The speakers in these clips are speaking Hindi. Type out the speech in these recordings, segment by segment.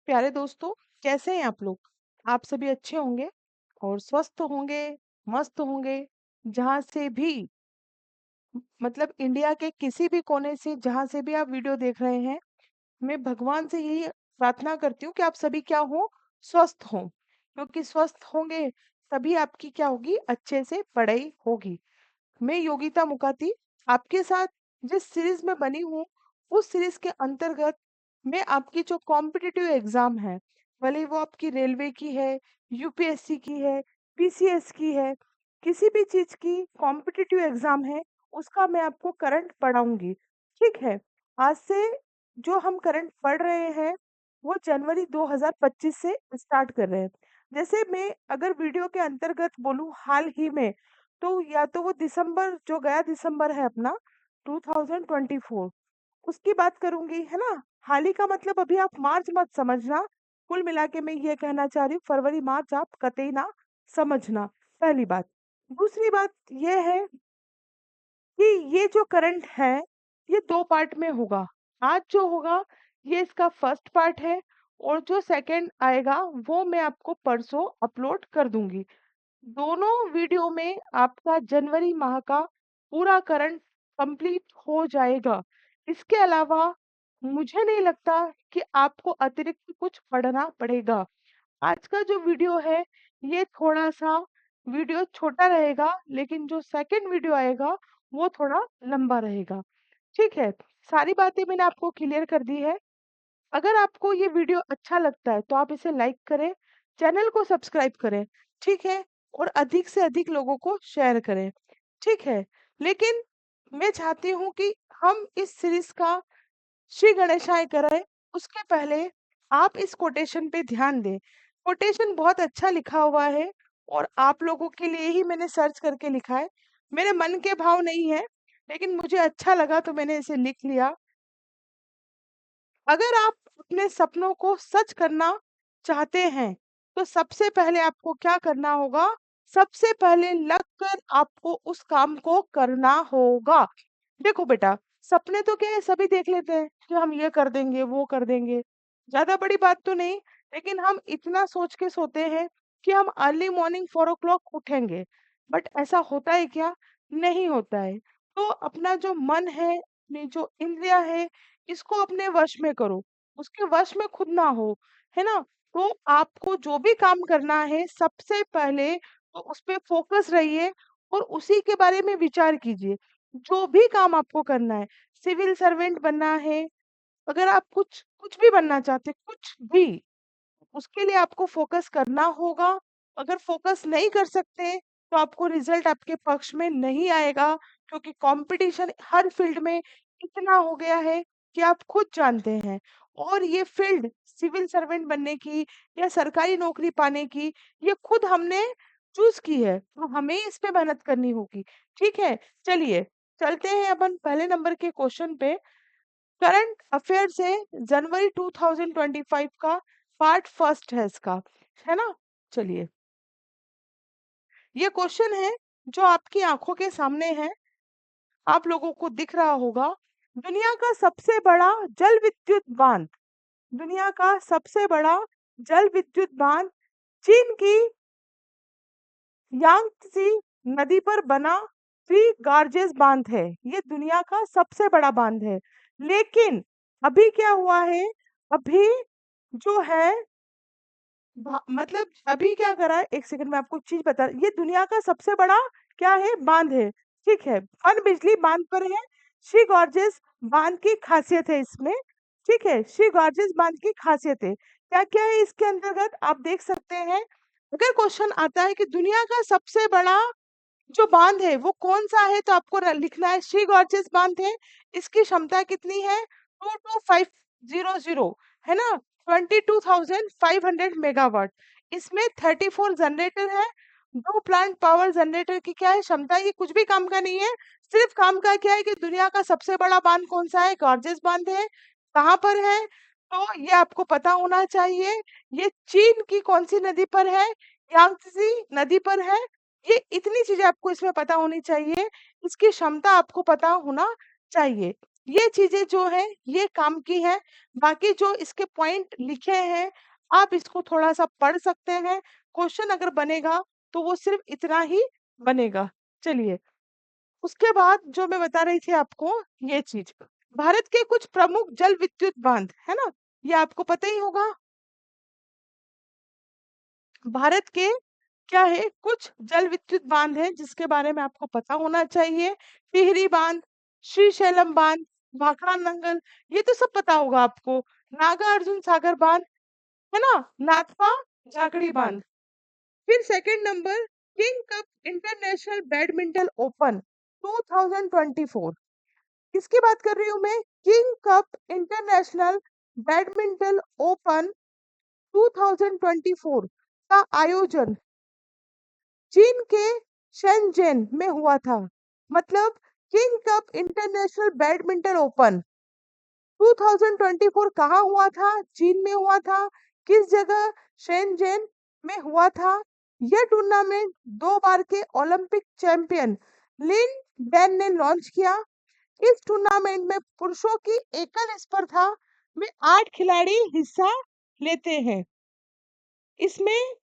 प्यारे दोस्तों, कैसे हैं आप लोग? आप सभी अच्छे होंगे और स्वस्थ होंगे, मस्त होंगे। जहाँ से भी मतलब इंडिया के किसी भी कोने से जहाँ से भी आप वीडियो देख रहे हैं, मैं भगवान से यही प्रार्थना करती हूँ कि आप सभी क्या हो, स्वस्थ हों। क्योंकि स्वस्थ होंगे तभी आपकी क्या होगी, अच्छे से पढ़ाई होगी। मैं योगिता मुकाती आपके साथ जिस सीरीज में बनी हूँ, उस सीरीज के अंतर्गत मैं आपकी जो कॉम्पिटिटिव एग्जाम है, भले ही वो आपकी रेलवे की है, यूपीएससी की है, पीसीएस की है, किसी भी चीज की कॉम्पिटिटिव एग्जाम है, उसका मैं आपको करंट पढ़ाऊंगी। ठीक है। आज से जो हम करंट पढ़ रहे हैं वो जनवरी 2025 से स्टार्ट कर रहे हैं। जैसे मैं अगर वीडियो के अंतर्गत बोलूं हाल ही में, तो या तो वो दिसंबर जो गया दिसंबर है अपना 2024, उसकी बात करूंगी, है ना। हाल ही का मतलब अभी आप मार्च मत समझना। कुल मिला के मैं ये कहना चाह रही हूँ, फरवरी मार्च आप कतई ना समझना। पहली बात। दूसरी बात ये है कि ये जो करंट है ये दो पार्ट में होगा। आज जो होगा ये इसका फर्स्ट पार्ट है, और जो सेकंड आएगा वो मैं आपको परसों अपलोड कर दूंगी। दोनों वीडियो में आपका जनवरी माह का पूरा करंट कंप्लीट हो जाएगा। इसके अलावा मुझे नहीं लगता कि आपको अतिरिक्त कुछ पढ़ना पड़ेगा। आज का जो वीडियो है ये थोड़ा सा वीडियो छोटा रहेगा, लेकिन जो सेकंड वीडियो आएगा वो थोड़ा लंबा रहेगा। ठीक है। सारी बातें मैंने आपको क्लियर कर दी है। अगर आपको ये वीडियो अच्छा लगता है तो आप इसे लाइक करें, चैनल को सब्सक्राइब करें। ठीक है। और अधिक से अधिक लोगों को शेयर करें। ठीक है। लेकिन मैं चाहती हूँ कि हम इस सीरीज का श्री गणेशाय करें। उसके पहले आप इस कोटेशन पे ध्यान दें। कोटेशन बहुत अच्छा लिखा हुआ है और आप लोगों के लिए ही मैंने सर्च करके लिखा है। मेरे मन के भाव नहीं है, लेकिन मुझे अच्छा लगा तो मैंने इसे लिख लिया। अगर आप अपने सपनों को सच करना चाहते हैं तो सबसे पहले आपको क्या करना होगा? सबसे पहले लगकर आपको उस काम को करना होगा। देखो बेटा, सपने तो क्या है, सभी देख लेते हैं कि हम ये कर देंगे, वो कर देंगे। ज्यादा बड़ी बात तो नहीं। लेकिन हम इतना सोच के सोते हैं कि हम अर्ली मॉर्निंग 4 o'clock उठेंगे। बट ऐसा होता है क्या? नहीं होता है। तो अपना जो मन है, अपनी जो इंद्रिया है, इसको अपने वश में करो। उसके वश में खुद ना हो, है ना। तो आपको जो भी काम करना है सबसे पहले तो उस पे फोकस रहिए और उसी के बारे में विचार कीजिए। जो भी काम आपको करना है, सिविल सर्वेंट बनना है, अगर आप कुछ कुछ भी बनना चाहते, कुछ भी, उसके लिए आपको फोकस करना होगा। अगर फोकस नहीं कर सकते तो आपको रिजल्ट आपके पक्ष में नहीं आएगा, क्योंकि कंपटीशन हर फील्ड में इतना हो गया है कि आप खुद जानते हैं। और ये फील्ड सिविल सर्वेंट बनने की या सरकारी नौकरी पाने की, ये खुद हमने चूज की है, तो हमें इस पे मेहनत करनी होगी। ठीक है। चलिए, चलते हैं अपन पहले नंबर के क्वेश्चन पे। करंट अफेयर से जनवरी 2025 का पार्ट फर्स्ट है इसका, है ना। चलिए, ये क्वेश्चन है जो आपकी आंखों के सामने है, आप लोगों को दिख रहा होगा। दुनिया का सबसे बड़ा जल विद्युत बांध, दुनिया का सबसे बड़ा जल विद्युत बांध चीन की यांगत्सी नदी पर बना थ्री गार्जेस बांध है। ये दुनिया का सबसे बड़ा बांध है। लेकिन अभी क्या हुआ है? अभी जो है मतलब अभी क्या करा है, एक सेकंड में आपको एक चीज बता, ये दुनिया का सबसे बड़ा क्या है, बांध है। ठीक है। पन बिजली बांध पर है। श्री गॉर्जेस बांध की खासियत है इसमें। ठीक है। श्री गॉर्जेस बांध की खासियत है, क्या क्या है इसके अंतर्गत आप देख सकते हैं। अगर क्वेश्चन आता है कि दुनिया का सबसे बड़ा जो बांध है वो कौन सा है, तो आपको लिखना है श्री गॉर्जेस बांध है। इसकी क्षमता कितनी है? 22500, है ना। 22,500 मेगावाट। इसमें 34 जनरेटर है। दो प्लांट पावर जनरेटर की क्या है क्षमता? ये कुछ भी काम का नहीं है। सिर्फ काम का क्या है कि दुनिया का सबसे बड़ा बांध कौन सा है? गॉर्जेस बांध है। कहाँ पर है? तो ये आपको पता होना चाहिए। ये चीन की कौन सी नदी पर है? यांगत्सी नदी पर है। ये इतनी चीजें आपको इसमें पता होनी चाहिए। इसकी क्षमता आपको पता होना चाहिए। ये चीजें जो है ये काम की है। बाकी जो इसके पॉइंट लिखे हैं आप इसको थोड़ा सा पढ़ सकते हैं। क्वेश्चन अगर बनेगा तो वो सिर्फ इतना ही बनेगा। चलिए, उसके बाद जो मैं बता रही थी आपको ये चीज, भारत के कुछ प्रमुख जल विद्युत बांध है ना, ये आपको पता ही होगा। भारत के क्या है, कुछ जल विद्युत बांध है जिसके बारे में आपको पता होना चाहिए। टिहरी बांध, श्रीशैलम बांध, भाखड़ा नंगल, ये तो सब पता होगा आपको। नागार्जुन सागर बांध है ना, नाथपा झाकड़ी बांध। फिर second number, king cup international badminton open 2024, किसकी बात कर रही हूँ मैं, king cup international badminton open 2024 का आयोजन चीन के शेनज़ेन में हुआ था। मतलब king cup international badminton open 2024 कहाँ हुआ था, चीन में हुआ था। किस जगह, शेनज़ेन में हुआ था। यह टूर्नामेंट 2 बार के ओलंपिक चैंपियन लिन डैन ने लॉन्च किया। इस टूर्नामेंट में पुरुषों की एकल स्पर्धा में 8 खिलाड़ी हिस्सा लेते हैं। इसमें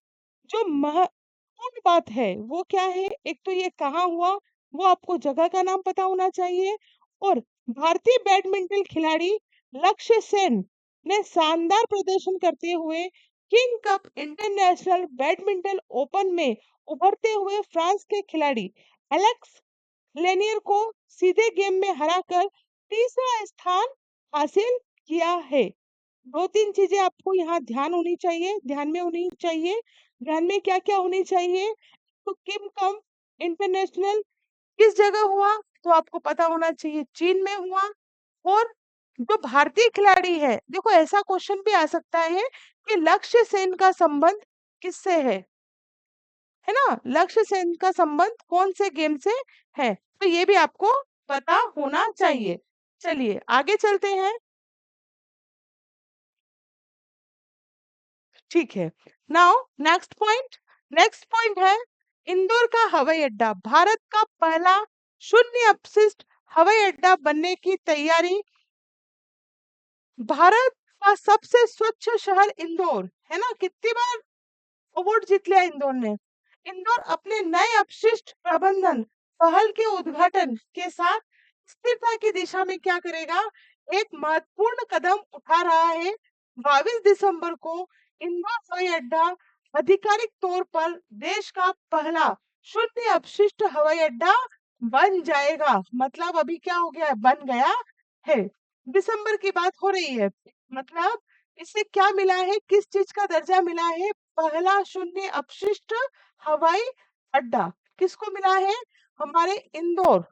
जो महत्वपूर्ण बात है वो क्या है, एक तो ये कहाँ हुआ, वो आपको जगह का नाम पता होना चाहिए। और भारतीय बैडमिंटन खिलाड़ी लक्ष्य सेन ने शानदार प्रदर्शन करते हुए king cup international badminton open में उभरते हुए फ्रांस के खिलाड़ी एलेक्स लेनियर को सीधे गेम में हराकर तीसरा स्थान हासिल किया है। 2-3 चीजें आपको यहाँ ध्यान होनी चाहिए, ध्यान में होनी चाहिए। ध्यान में क्या-क्या होनी चाहिए? तो किम कम इंटरनेशनल किस जगह हुआ? तो आपको पता होना चाहिए चीन में हुआ। और जो भारतीय खिलाड़ी है, देखो ऐसा क्वेश्चन भी आ सकता है कि लक्ष्य सेन का संबंध किससे है ना? लक्ष्य सेन का संबंध कौन से गेम से है? तो ये भी आपको पता होना चाहिए। चलिए आगे चलते हैं। ठीक है। नाउ नेक्स्ट पॉइंट है इंदौर का हवाई अड्डा, भारत का पहला शून्य अपशिष्ट हवाई अड्डा बनने की तैयारी। भारत का सबसे स्वच्छ शहर इंदौर है ना, कितनी बार अवार्ड जीत लिया इंदौर ने। इंदौर अपने नए अपशिष्ट प्रबंधन पहल के उद्घाटन के साथ स्थिरता की दिशा में क्या करेगा, एक महत्वपूर्ण कदम उठा रहा है। 22 दिसंबर को इंदौर हवाई अड्डा आधिकारिक तौर पर देश का पहला शून्य अपशिष्ट हवाई अड्डा बन जाएगा। मतलब अभी क्या हो गया है, बन गया है। दिसंबर की बात हो रही है, मतलब इसे क्या मिला है, किस चीज का दर्जा मिला है, पहला शून्य अपशिष्ट हवाई अड्डा। किसको मिला है, हमारे इंदौर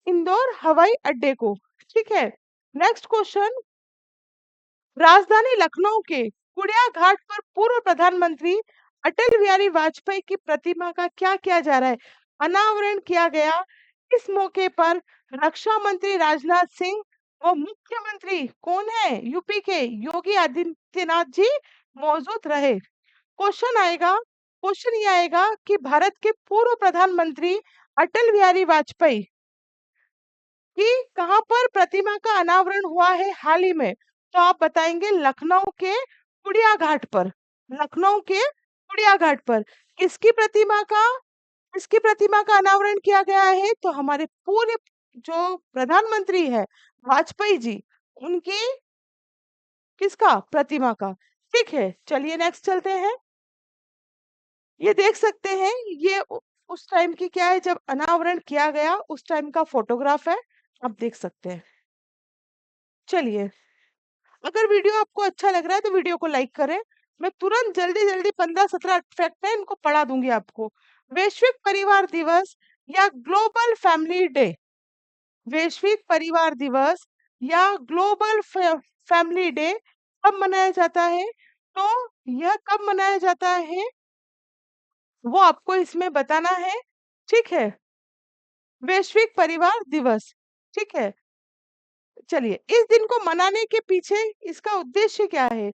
इंदौर हवाई अड्डे को। ठीक है। नेक्स्ट क्वेश्चन, राजधानी लखनऊ के कुड़िया घाट पर पूर्व प्रधानमंत्री अटल बिहारी वाजपेयी की प्रतिमा का क्या किया जा रहा है, अनावरण किया गया। इस मौके पर रक्षा मंत्री राजनाथ सिंह व मुख्यमंत्री कौन है, यूपी के योगी आदित्यनाथ जी मौजूद रहे। क्वेश्चन ये आएगा कि भारत के पूर्व प्रधानमंत्री अटल बिहारी वाजपेयी कि कहां पर प्रतिमा का अनावरण हुआ है हाल ही में, तो आप बताएंगे लखनऊ के कुड़िया घाट पर। लखनऊ के कुड़िया घाट पर किसकी प्रतिमा का किसकी प्रतिमा का अनावरण किया गया है, तो हमारे पूरे जो प्रधानमंत्री है वाजपेयी जी, उनकी किसका, प्रतिमा का। ठीक है, चलिए नेक्स्ट चलते हैं। ये देख सकते हैं, ये उस टाइम की क्या है, जब अनावरण किया गया उस टाइम का फोटोग्राफ है, आप देख सकते हैं। चलिए, अगर वीडियो आपको अच्छा लग रहा है तो वीडियो को लाइक करें। मैं तुरंत जल्दी जल्दी 15-17 फैक्ट है इनको पढ़ा दूंगी आपको। वैश्विक परिवार दिवस या ग्लोबल फैमिली डे, वैश्विक परिवार दिवस या ग्लोबल फैमिली डे कब मनाया जाता है, तो यह कब मनाया जाता है वो आपको इसमें बताना है। ठीक है, वैश्विक परिवार दिवस। ठीक है, चलिए, इस दिन को मनाने के पीछे इसका उद्देश्य क्या है,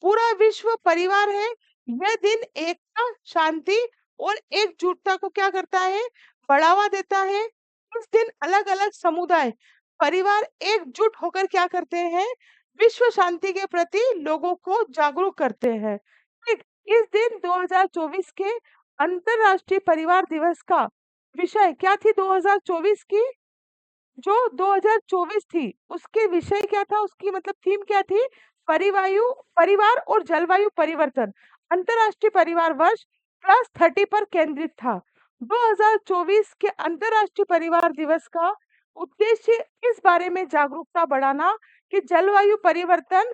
पूरा विश्व परिवार है। यह दिन एकता, शांति और एकजुटता को क्या करता है, बढ़ावा देता है। इस दिन अलग अलग समुदाय परिवार एकजुट होकर क्या करते हैं? विश्व शांति के प्रति लोगों को जागरूक करते हैं। ठीक, इस दिन 2024 के अंतरराष्ट्रीय परिवार दिवस का विषय क्या थी? 2024 की जो 2024 थी, उसके विषय क्या था? उसकी मतलब थीम क्या थी? परिवायु परिवार और जलवायु परिवर्तन। अंतरराष्ट्रीय परिवार वर्ष +30 पर केंद्रित था। 2024 के अंतरराष्ट्रीय परिवार दिवस का उद्देश्य इस बारे में जागरूकता बढ़ाना कि जलवायु परिवर्तन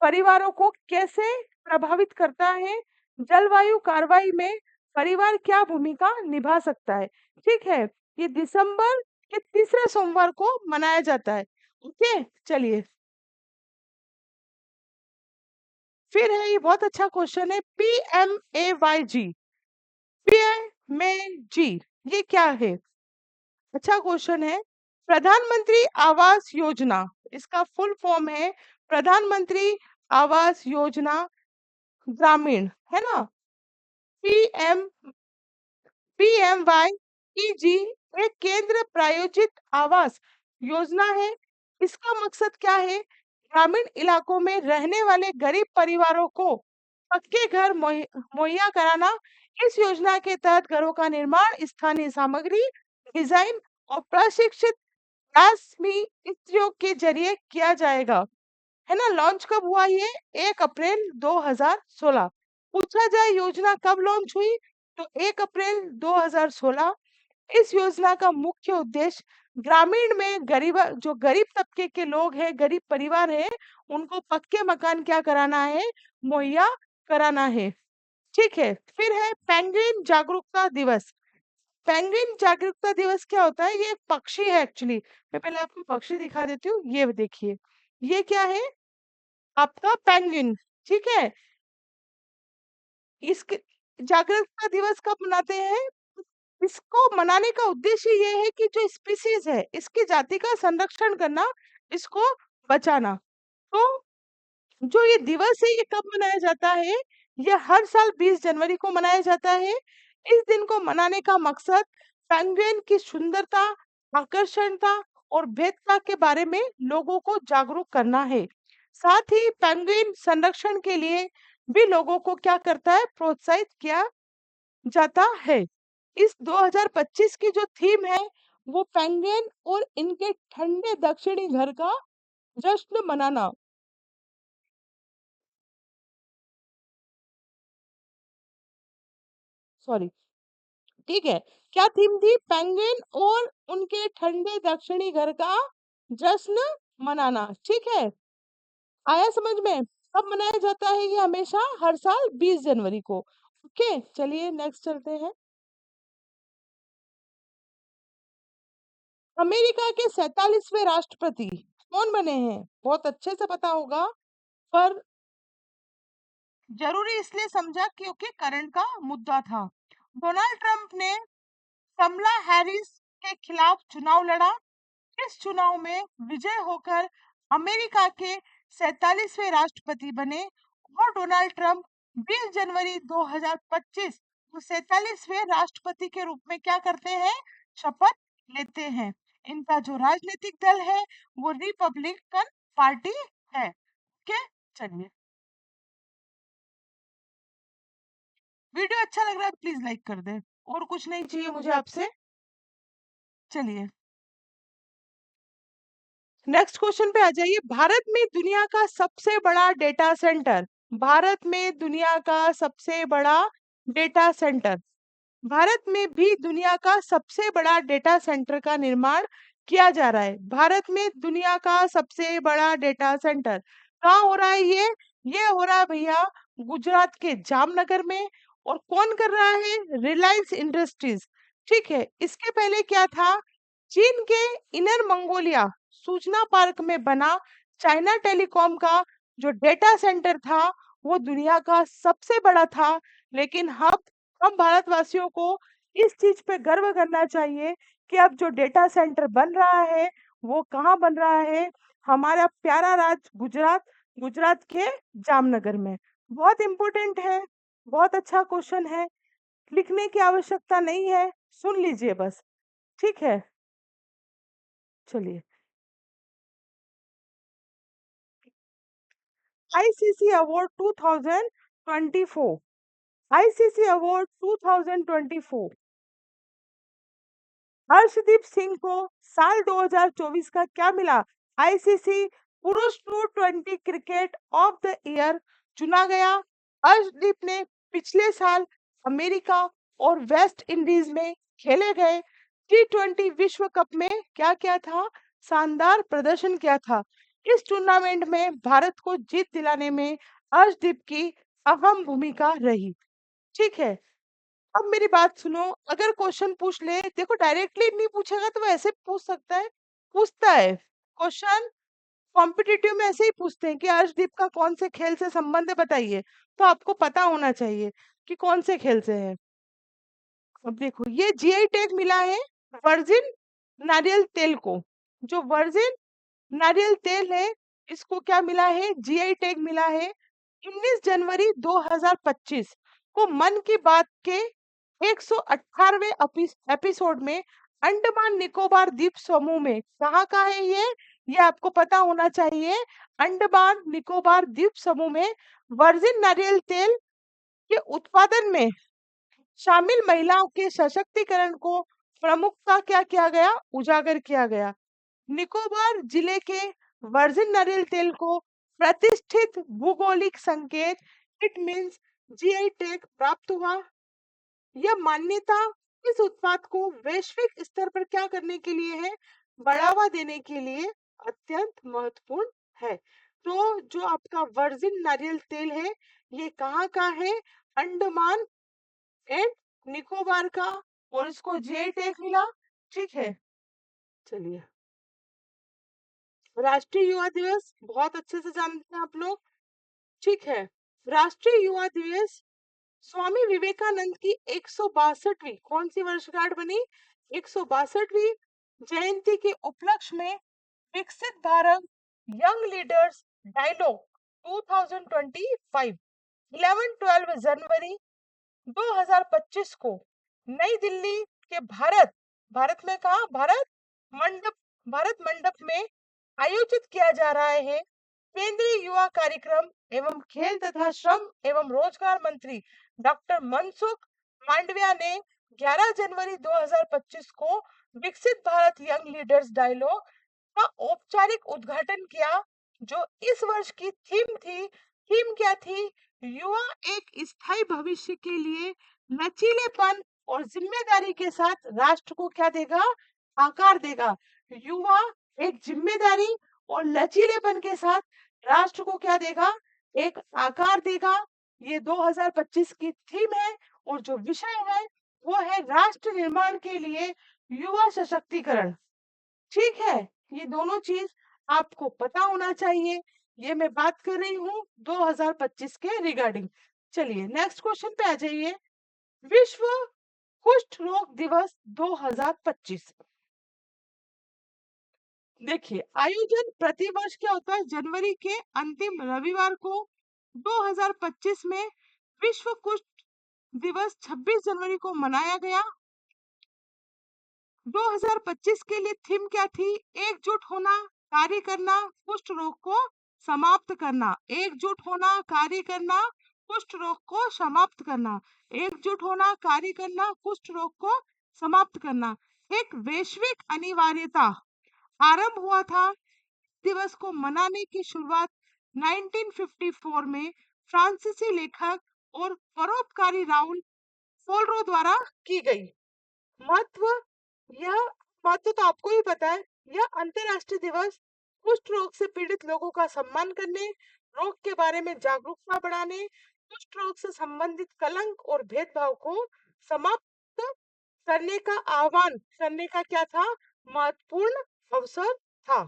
परिवारों को कैसे प्रभावित करता है, जलवायु कार्रवाई में परिवार क्या भूमिका निभा सकता है। ठीक है, ये दिसंबर के तीसरे सोमवार को मनाया जाता है। ओके, चलिए फिर है, ये बहुत अच्छा क्वेश्चन है, PMAYG। PMAG ये क्या है? अच्छा क्वेश्चन है। प्रधानमंत्री आवास योजना, इसका फुल फॉर्म है प्रधानमंत्री आवास योजना ग्रामीण, है ना? पीएम PMYEG एक केंद्र प्रायोजित आवास योजना है। इसका मकसद क्या है? ग्रामीण इलाकों में रहने वाले गरीब परिवारों को पक्के घर मुहैया कराना। इस योजना के तहत घरों का निर्माण स्थानीय सामग्री, डिजाइन और प्रशिक्षित राजमिस्त्रियों के जरिए किया जाएगा, है ना? लॉन्च कब हुआ ये? 1 अप्रैल 2016। पूछा जाए योजना कब लॉन्च हुई, तो 1 अप्रैल 2016। इस योजना का मुख्य उद्देश्य ग्रामीण में गरीब तबके के लोग हैं, गरीब परिवार हैं, उनको पक्के मकान क्या कराना है? मुहैया कराना है। ठीक है, फिर है पेंगुइन जागरूकता दिवस। पेंगुइन जागरूकता दिवस क्या होता है? ये एक पक्षी है एक्चुअली। मैं पहले आपको पक्षी दिखा देती हूँ, ये देखिए, ये क्या है? आपका पेंगुइन। ठीक है, इसके जागरूकता दिवस कब मनाते हैं? इसको मनाने का उद्देश्य ये है कि जो स्पीशीज है, इसकी जाति का संरक्षण करना, इसको बचाना। तो जो ये दिवस है, ये कब मनाया जाता है? ये हर साल 20 जनवरी को मनाया जाता है। इस दिन को मनाने का मकसद पेंगुइन की सुंदरता, आकर्षणता और भेदता के बारे में लोगों को जागरूक करना है। साथ ही पेंगुइन संरक्षण के लिए भी लोगों को क्या करता है? प्रोत्साहित किया जाता है। इस 2025 की जो थीम है, वो पेंगुइन और इनके ठंडे दक्षिणी घर का जश्न मनाना। सॉरी, ठीक है, क्या थीम थी? पेंगुइन और उनके ठंडे दक्षिणी घर का जश्न मनाना। ठीक है, आया समझ में? कब मनाया जाता है ये? हमेशा हर साल 20 जनवरी को। ओके, चलिए नेक्स्ट चलते हैं। अमेरिका के 47वें राष्ट्रपति कौन बने हैं? बहुत अच्छे से पता होगा, पर जरूरी इसलिए समझा क्योंकि करंट का मुद्दा था। डोनाल्ड ट्रंप ने कमला हैरिस के खिलाफ चुनाव लड़ा। इस चुनाव में विजय होकर अमेरिका के 47वें राष्ट्रपति बने और डोनाल्ड ट्रंप 20 जनवरी 2025 को 47वें राष्ट्रपति के रूप में क्या करते हैं? शपथ लेते हैं। इनका जो राजनीतिक दल है, वो रिपब्लिकन पार्टी है। ओके, चलिए, वीडियो अच्छा लग रहा है प्लीज लाइक कर दे, और कुछ नहीं चाहिए मुझे आपसे। चलिए नेक्स्ट क्वेश्चन पे आ जाइए। भारत में दुनिया का सबसे बड़ा डेटा सेंटर, भारत में दुनिया का सबसे बड़ा डेटा सेंटर, भारत में भी दुनिया का सबसे बड़ा डेटा सेंटर का निर्माण किया जा रहा है। भारत में दुनिया का सबसे बड़ा डेटा सेंटर कहाँ हो रहा है? ये हो रहा है भैया गुजरात के जामनगर में। और कौन कर रहा है? रिलायंस इंडस्ट्रीज। ठीक है, इसके पहले क्या था? चीन के इनर मंगोलिया सूचना पार्क में बना चाइना टेलीकॉम का जो डेटा सेंटर था, वो दुनिया का सबसे बड़ा था। लेकिन हम भारतवासियों को इस चीज पे गर्व करना चाहिए कि अब जो डेटा सेंटर बन रहा है, वो कहाँ बन रहा है? हमारा प्यारा राज्य गुजरात, गुजरात के जामनगर में। बहुत इंपॉर्टेंट है, बहुत अच्छा क्वेश्चन है, लिखने की आवश्यकता नहीं है, सुन लीजिए बस। ठीक है, चलिए ICC Award 2024, ICC Award 2024, Harshdeep Singh को साल 2024 का क्या मिला? आईसीसी पुरुष T20 cricket of the year चुना गया। हर्षदीप ने पिछले साल अमेरिका और वेस्ट इंडीज में खेले गए T20 विश्व कप में क्या क्या था? शानदार प्रदर्शन किया था। इस टूर्नामेंट में भारत को जीत दिलाने में हर्षदीप की अहम भूमिका रही। ठीक है, अब मेरी बात सुनो। अगर क्वेश्चन पूछ ले, देखो डायरेक्टली नहीं पूछेगा तो वो ऐसे पूछ सकता है, पूछता है क्वेश्चन। कॉम्पिटिटिव में ऐसे ही पूछते हैं कि अर्शदीप का कौन से खेल से संबंध है बताइए, तो आपको पता होना चाहिए कि कौन से खेल से है। अब देखो, ये जीआई टैग मिला है वर्जिन नारियल तेल को। जो वर्जिन नारियल तेल है, इसको क्या मिला है? जीआई टैग मिला है। 19 जनवरी 2025 को मन की बात के 118वें एपिसोड में अंडमान निकोबार द्वीप समूह में, कहाँ का है ये आपको पता होना चाहिए। अंडमान निकोबार द्वीप समूह में वर्जिन नारियल तेल के उत्पादन में शामिल महिलाओं के सशक्तिकरण को प्रमुखता क्या किया गया? उजागर किया गया। निकोबार जिले के वर्जिन नारियल तेल को प्रतिष्ठित भूगोलिक संकेत, इट मींस जीआई टैग प्राप्त हुआ। यह मान्यता इस उत्पाद को वैश्विक स्तर पर क्या करने के लिए है? बढ़ावा देने के लिए अत्यंत महत्वपूर्ण है। तो जो आपका वर्जिन नारियल तेल है, ये कहाँ का है? अंडमान एंड निकोबार का, और इसको जीआई टैग मिला। ठीक है, चलिए। राष्ट्रीय युवा दिवस बहुत अच्छे से जानते हैं आप लोग। ठीक है, राष्ट्रीय युवा दिवस स्वामी विवेकानंद की 162वीं कौन सी वर्षगांठ बनी? 162वीं जयंती के उपलक्ष्य में विकसित भारत यंग लीडर्स डायलॉग 2025 11-12 जनवरी 2025 को नई दिल्ली के भारत में कहा? भारत मंडप में आयोजित किया जा रहा है। केंद्रीय युवा कार्यक्रम एवं खेल तथा श्रम एवं रोजगार मंत्री डॉक्टर मनसुख मांडविया ने 11 जनवरी 2025 को विकसित भारत यंग लीडर्स डायलॉग का औपचारिक उद्घाटन किया। जो इस वर्ष की थीम थी, थीम क्या थी? युवा एक स्थायी भविष्य के लिए लचीलेपन और जिम्मेदारी के साथ राष्ट्र को क्या देगा? आकार देगा। युवा एक जिम्मेदारी और लचीलेपन के साथ राष्ट्र को क्या देगा? एक आकार देगा। ये 2025 की थीम है, और जो विषय है वो है राष्ट्र निर्माण के लिए युवा सशक्तिकरण। ठीक है, ये दोनों चीज आपको पता होना चाहिए। ये मैं बात कर रही हूँ 2025 के रिगार्डिंग। चलिए नेक्स्ट क्वेश्चन पे आ जाइए। विश्व कुष्ठ रोग दिवस 2025। देखिए, आयोजन प्रतिवर्ष क्या होता है? जनवरी के अंतिम रविवार को 2025 में विश्व कुष्ठ दिवस 26 जनवरी को मनाया गया। 2025 के लिए थीम क्या थी? एकजुट होना, कार्य करना, कुष्ठ रोग को समाप्त करना। एकजुट होना, कार्य करना, कुष्ठ रोग को समाप्त करना। एकजुट होना, कार्य करना, कुष्ठ रोग को समाप्त करना एक वैश्विक अनिवार्यता आरंभ हुआ था। दिवस को मनाने की शुरुआत 1954 में फ्रांसीसी लेखक और परोपकारी राउल फोल्ड्रो द्वारा की गई। महत्व, यह महत्व तो आपको ही पता है। यह अंतरराष्ट्रीय दिवस कुष्ठ रोग से पीड़ित लोगों का सम्मान करने, रोग के बारे में जागरूकता बढ़ाने, कुष्ठ रोग से संबंधित कलंक और भेदभाव को समाप्त करने का आह्वान करने का क्या था? महत्वपूर्ण अवसर था।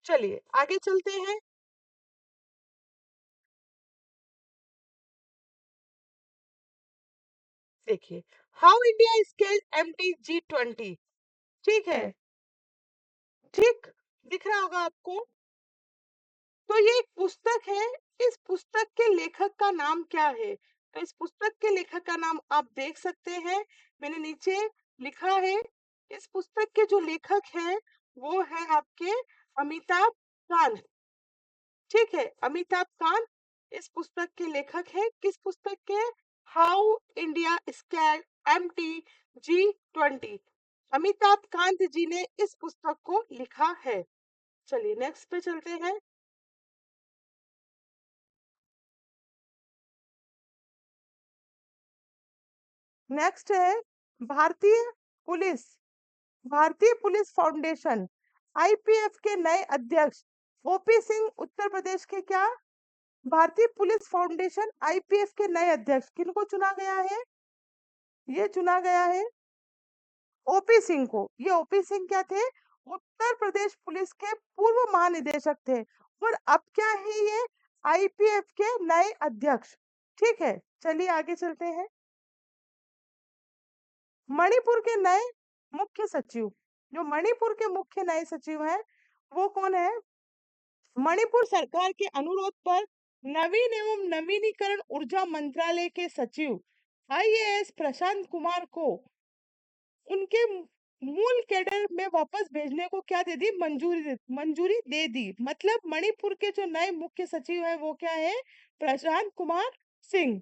चलिए आगे चलते हैं। देखिए, how India scaled MT G20। ठीक है, ठीक दिख रहा होगा आपको। तो ये एक पुस्तक है। इस पुस्तक के लेखक का नाम क्या है? तो इस पुस्तक के लेखक का नाम आप देख सकते हैं, मैंने नीचे लिखा है। इस पुस्तक के जो लेखक हैं वो है आपके अमिताभ कांत, ठीक है, अमिताभ कांत इस पुस्तक के लेखक है। किस पुस्तक के? How India scaled MTG20। Amitabh Kant ji ने इस पुस्तक को लिखा है। चलिए नेक्स्ट पे चलते हैं। नेक्स्ट है भारतीय पुलिस, भारतीय पुलिस फाउंडेशन, IPF के नए अध्यक्ष OP सिंह उत्तर प्रदेश के क्या? भारतीय पुलिस फाउंडेशन IPF के नए अध्यक्ष किनको चुना गया है? ये चुना गया है OP सिंह को। ये OP सिंह क्या थे? उत्तर प्रदेश पुलिस के पूर्व महानिदेशक थे और अब क्या है ये? IPF के नए अध्यक्ष। ठीक है, चलिए आगे चलते हैं। मणिपुर के नए मुख्य सचिव, जो मणिपुर के मुख्य नए सचिव हैं वो कौन है? मणिपुर सरकार के अनुरोध पर नवीन एवं नवीनीकरण ऊर्जा मंत्रालय के सचिव IAS प्रशांत कुमार को उनके मूल कैडर में वापस भेजने को क्या दे दी? मंजूरी दे दी। मतलब मणिपुर के जो नए मुख्य सचिव है वो क्या है? प्रशांत कुमार सिंह।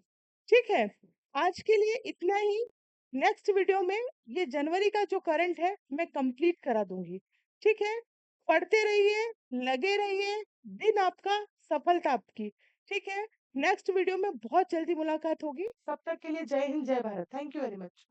ठीक है, आज के लिए इतना ही। नेक्स्ट वीडियो में ये जनवरी का जो करंट है मैं कंप्लीट करा दूंगी। ठीक है, पढ़ते रहिए, लगे रहिए, दिन आपका सफलता आपकी। ठीक है, नेक्स्ट वीडियो में बहुत जल्दी मुलाकात होगी। तब तक के लिए जय हिंद, जय Bharat. Thank you very much.